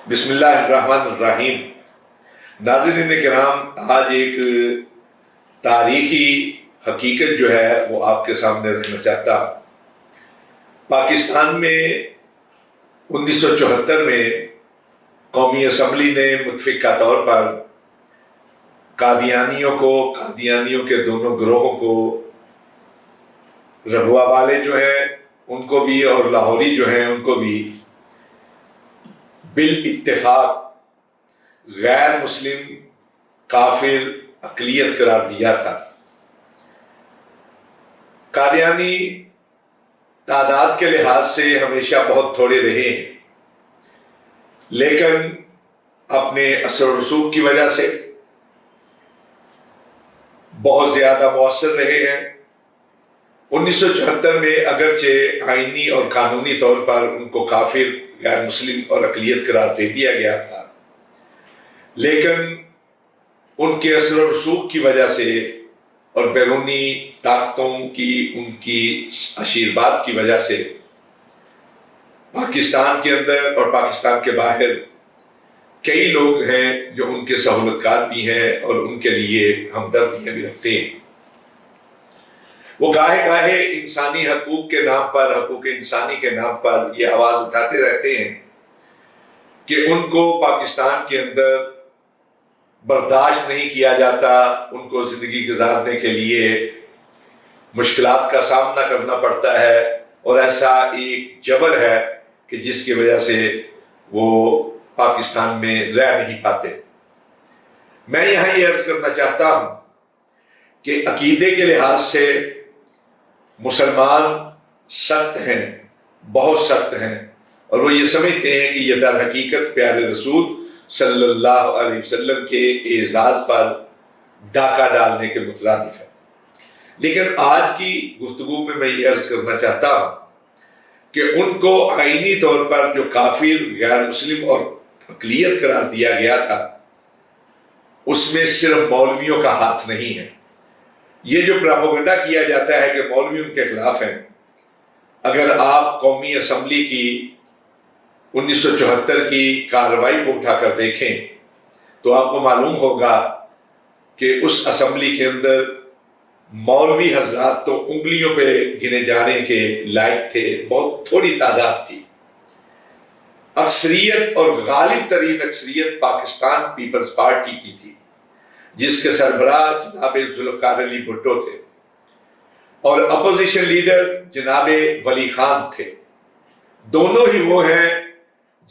بسم اللہ الرحمن الرحیم۔ ناظرین کرام، آج ایک تاریخی حقیقت جو ہے وہ آپ کے سامنے رکھنا چاہتا ہوں۔ پاکستان میں 1974 میں قومی اسمبلی نے متفقہ طور پر قادیانیوں کے دونوں گروہوں کو، ربوہ والے جو ہیں ان کو بھی اور لاہوری جو ہیں ان کو بھی بالاتفاق غیر مسلم کافر اقلیت قرار دیا تھا۔ قادیانی تعداد کے لحاظ سے ہمیشہ بہت تھوڑے رہے ہیں، لیکن اپنے اثر و رسوخ کی وجہ سے بہت زیادہ مؤثر رہے ہیں۔ 1974 میں اگرچہ آئینی اور قانونی طور پر ان کو کافر، غیر مسلم اور اقلیت قرار دے دیا گیا تھا، لیکن ان کے اثر و رسوخ کی وجہ سے اور بیرونی طاقتوں کی ان کی آشیرواد کی وجہ سے پاکستان کے اندر اور پاکستان کے باہر کئی لوگ ہیں جو ان کے سہولتکار بھی ہیں اور ان کے لیے ہمدردیاں بھی رکھتے ہیں۔ وہ گاہے انسانی حقوق کے نام پر، حقوق انسانی کے نام پر یہ آواز اٹھاتے رہتے ہیں کہ ان کو پاکستان کے اندر برداشت نہیں کیا جاتا، ان کو زندگی گزارنے کے لیے مشکلات کا سامنا کرنا پڑتا ہے، اور ایسا ایک جبر ہے کہ جس کی وجہ سے وہ پاکستان میں رہ نہیں پاتے۔ میں یہاں یہ عرض کرنا چاہتا ہوں کہ عقیدے کے لحاظ سے مسلمان سخت ہیں، بہت سخت ہیں، اور وہ یہ سمجھتے ہیں کہ یہ در حقیقت پیارے رسول صلی اللہ علیہ وسلم کے اعزاز پر ڈاکہ ڈالنے کے مترادف ہے۔ لیکن آج کی گفتگو میں یہ عرض کرنا چاہتا ہوں کہ ان کو آئینی طور پر جو کافر، غیر مسلم اور اقلیت قرار دیا گیا تھا، اس میں صرف مولویوں کا ہاتھ نہیں ہے۔ یہ جو پراپوگنڈا کیا جاتا ہے کہ مولوی ان کے خلاف ہیں، اگر آپ قومی اسمبلی کی 1974 کی کارروائی کو اٹھا کر دیکھیں تو آپ کو معلوم ہوگا کہ اس اسمبلی کے اندر مولوی حضرات تو انگلیوں پہ گنے جانے کے لائق تھے، بہت تھوڑی تعداد تھی۔ اکثریت اور غالب ترین اکثریت پاکستان پیپلز پارٹی کی تھی، جس کے سربراہ جناب ذوالفقار علی بھٹو تھے اور اپوزیشن لیڈر جناب ولی خان تھے۔ دونوں ہی وہ ہیں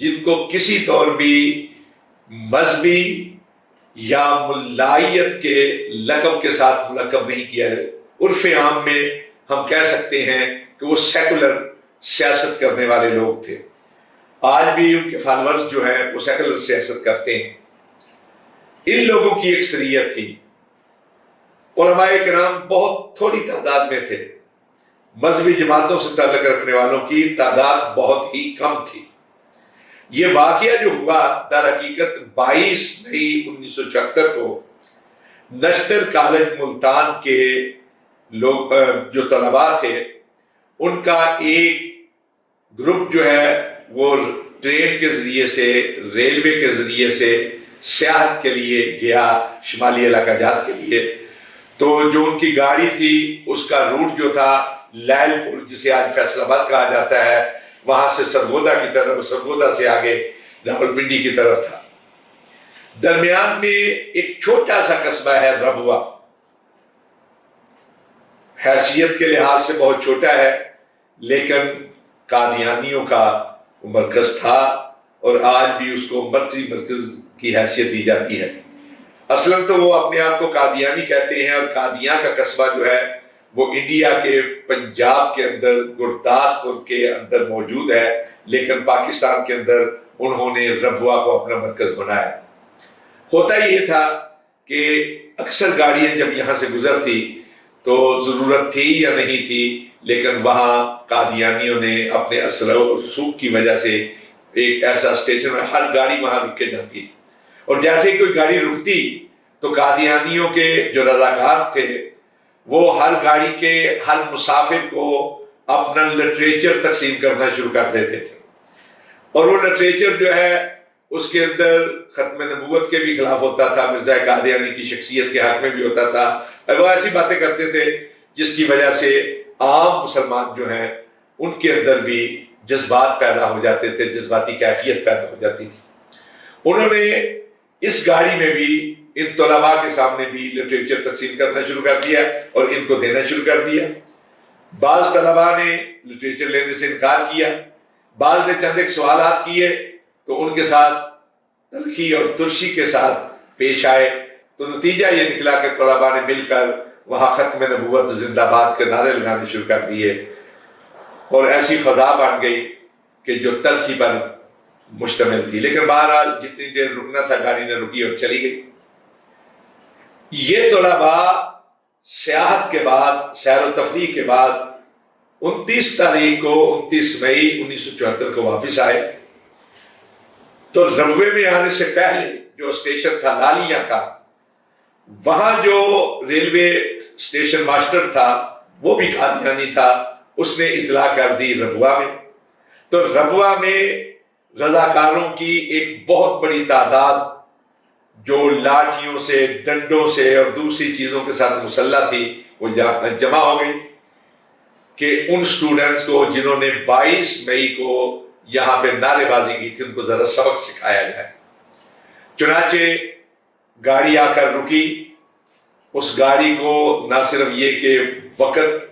جن کو کسی طور بھی مذہبی یا ملائیت کے لقب کے ساتھ ملقب نہیں کیا ہے۔ عرف عام میں ہم کہہ سکتے ہیں کہ وہ سیکولر سیاست کرنے والے لوگ تھے۔ آج بھی ان کے فالورز جو ہیں وہ سیکولر سیاست کرتے ہیں۔ ان لوگوں کی اکثریت تھی۔ علماء کرام بہت تھوڑی تعداد میں تھے۔ مذہبی جماعتوں سے تعلق رکھنے والوں کی تعداد بہت ہی کم تھی۔ یہ واقعہ جو ہوا در حقیقت 22 مئی 1974 کو نشتر کالج ملتان کے لوگ جو طلباء تھے، ان کا ایک گروپ جو ہے وہ ٹرین کے ذریعے سے، ریلوے کے ذریعے سے سیاحت کے لیے گیا، شمالی علاقہ جات کے لیے۔ تو جو ان کی گاڑی تھی اس کا روٹ جو تھا لیل پور، جسے آج فیصل آباد کہا جاتا ہے، وہاں سے سرگودا کی طرف، سرگودا سے آگے راولپنڈی کی طرف تھا۔ درمیان میں ایک چھوٹا سا قصبہ ہے ربوہ، حیثیت کے لحاظ سے بہت چھوٹا ہے، لیکن قادیانیوں کا مرکز تھا، اور آج بھی اس کو مرکز کی حیثیت دی جاتی ہے۔ اصلاً تو وہ اپنے آپ کو قادیانی کہتے ہیں، اور قادیاں کا قصبہ جو ہے وہ انڈیا کے پنجاب کے اندر گرداسپور کے اندر موجود ہے، لیکن پاکستان کے اندر انہوں نے ربوہ کو اپنا مرکز بنایا۔ ہوتا یہ تھا کہ اکثر گاڑیاں جب یہاں سے گزرتی تو ضرورت تھی یا نہیں تھی، لیکن وہاں قادیانیوں نے اپنے اثر و رسوخ کی وجہ سے ایک ایسا اسٹیشن میں ہر گاڑی وہاں رک کے جاتی تھی، اور جیسے ہی کوئی گاڑی رکتی تو قادیانیوں کے جو رضاکار تھے وہ ہر گاڑی کے ہر مسافر کو اپنا لٹریچر تقسیم کرنا شروع کر دیتے تھے، اور وہ لٹریچر جو ہے اس کے اندر ختم نبوت کے بھی خلاف ہوتا تھا، مرزا قادیانی کی شخصیت کے حق میں بھی ہوتا تھا، اور وہ ایسی باتیں کرتے تھے جس کی وجہ سے عام مسلمان جو ہیں ان کے اندر بھی جذبات پیدا ہو جاتے تھے، جذباتی کیفیت پیدا ہو جاتی تھی۔ انہوں نے اس گاڑی میں بھی ان طلباء کے سامنے بھی لٹریچر تقسیم کرنا شروع کر دیا اور ان کو دینا شروع کر دیا۔ بعض طلباء نے لٹریچر لینے سے انکار کیا، بعض نے چند ایک سوالات کیے تو ان کے ساتھ تلخی اور ترشی کے ساتھ پیش آئے، تو نتیجہ یہ نکلا کہ طلباء نے مل کر وہاں ختم نبوت زندہ باد کے نعرے لگانے شروع کر دیے، اور ایسی فضا بن گئی کہ جو تلخی پر مشتمل تھی۔ لیکن بہرحال جتنی دیر رکنا تھا گاڑی نے رکی اور چلی گئی۔ یہ طلباء سیاحت کے بعد، سیر و تفریح کے بعد 29 تاریخ کو 29 مئی 1974 کو واپس آئے، تو ربوے میں آنے سے پہلے جو اسٹیشن تھا لالیاں کا، وہاں جو ریلوے اسٹیشن ماسٹر تھا وہ بھی قادیانی تھا، اس نے اطلاع کر دی ربوہ میں، تو ربوہ میں رضاکاروں کی ایک بہت بڑی تعداد جو لاٹھیوں سے، ڈنڈوں سے اور دوسری چیزوں کے ساتھ مسلح تھی وہ جمع ہو گئی کہ ان سٹوڈنٹس کو جنہوں نے 22 مئی کو یہاں پہ نعرے بازی کی تھی ان کو ذرا سبق سکھایا جائے۔ چنانچہ گاڑی آ کر رکی، اس گاڑی کو نہ صرف یہ کہ وقت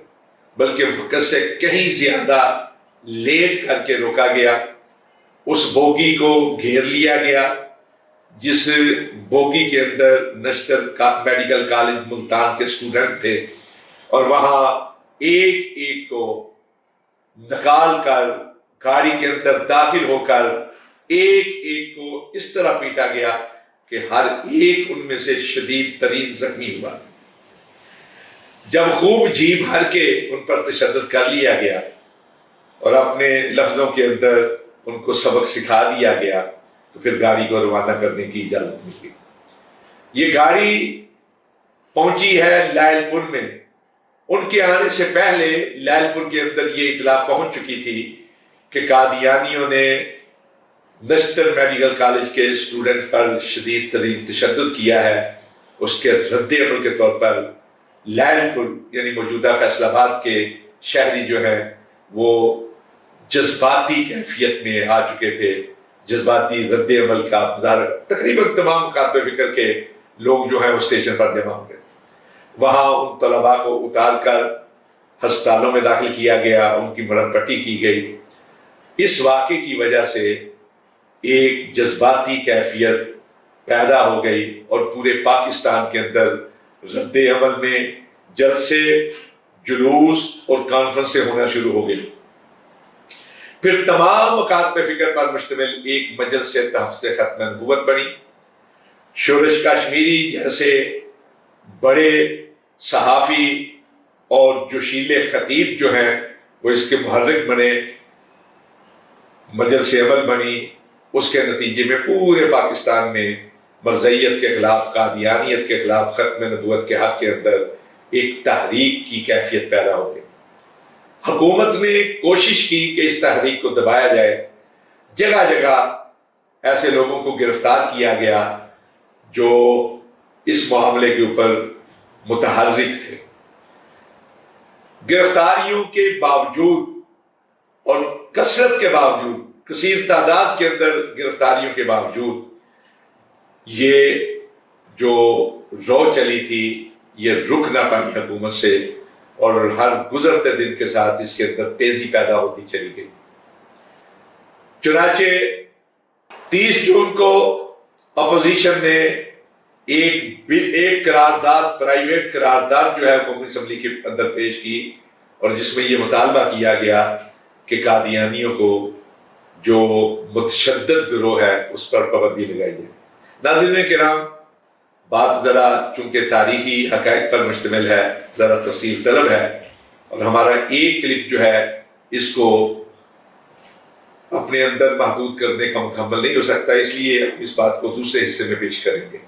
بلکہ وقت سے کہیں زیادہ لیٹ کر کے روکا گیا، اس بوگی کو گھیر لیا گیا جس بوگی کے اندر نشتر میڈیکل کالج ملتان کے اسٹوڈنٹ تھے، اور وہاں ایک ایک کو نکال کر گاڑی کے اندر داخل ہو کر ایک ایک کو اس طرح پیٹا گیا کہ ہر ایک ان میں سے شدید ترین زخمی ہوا۔ جب خوب جی بھر کے ان پر تشدد کر لیا گیا اور اپنے لفظوں کے اندر ان کو سبق سکھا دیا گیا تو پھر گاڑی کو روانہ کرنے کی اجازت مل گئی۔ یہ گاڑی پہنچی ہے لائل پور میں، ان کے آنے سے پہلے لائل پور کے اندر یہ اطلاع پہنچ چکی تھی کہ قادیانیوں نے نشتر میڈیکل کالج کے اسٹوڈنٹ پر شدید ترین تشدد کیا ہے۔ اس کے رد عمل کے طور پر لائل پور یعنی موجودہ فیصل آباد کے شہری جو ہیں وہ جذباتی کیفیت میں آ چکے تھے، جذباتی رد عمل کا مظاہرہ، تقریباً تمام مکاتب فکر کے لوگ جو ہیں وہ اسٹیشن پر جمع ہو گئے۔ وہاں ان طلباء کو اتار کر ہسپتالوں میں داخل کیا گیا، ان کی مرہم پٹی کی گئی۔ اس واقعے کی وجہ سے ایک جذباتی کیفیت پیدا ہو گئی اور پورے پاکستان کے اندر رد عمل میں جلسے، جلوس اور کانفرنسیں ہونا شروع ہو گئی۔ پھر تمام مکاتب فکر پر مشتمل ایک مجلس تحفظ ختم نبوت بنی۔ شورش کشمیری جیسے بڑے صحافی اور جوشیلے خطیب جو ہیں وہ اس کے محرک بنے، مجلس عمل بنی۔ اس کے نتیجے میں پورے پاکستان میں مرزائیت کے خلاف، قادیانیت کے خلاف، ختم نبوت کے حق کے اندر ایک تحریک کی کیفیت پیدا ہو گئی۔ حکومت نے کوشش کی کہ اس تحریک کو دبایا جائے، جگہ جگہ ایسے لوگوں کو گرفتار کیا گیا جو اس معاملے کے اوپر متحرک تھے۔ گرفتاریوں کے باوجود اور کثرت کے باوجود، کثیر تعداد کے اندر گرفتاریوں کے باوجود، یہ جو رو چلی تھی یہ رک نہ پائی حکومت سے، اور ہر گزرتے دن کے ساتھ اس کے اندر تیزی پیدا ہوتی چلی گئی۔ چنانچہ 30 جون کو اپوزیشن نے ایک قرارداد، پرائیویٹ قرارداد جو ہے قومی اسمبلی کے اندر پیش کی، اور جس میں یہ مطالبہ کیا گیا کہ قادیانیوں کو جو متشدد گروہ ہے اس پر پابندی لگائی جائے۔ ناظرین کرام، بات ذرا چونکہ تاریخی حقائق پر مشتمل ہے، ذرا تفصیل طلب ہے، اور ہمارا ایک کلپ جو ہے اس کو اپنے اندر محدود کرنے کا مکمل نہیں ہو سکتا، اس لیے اس بات کو دوسرے حصے میں پیش کریں گے۔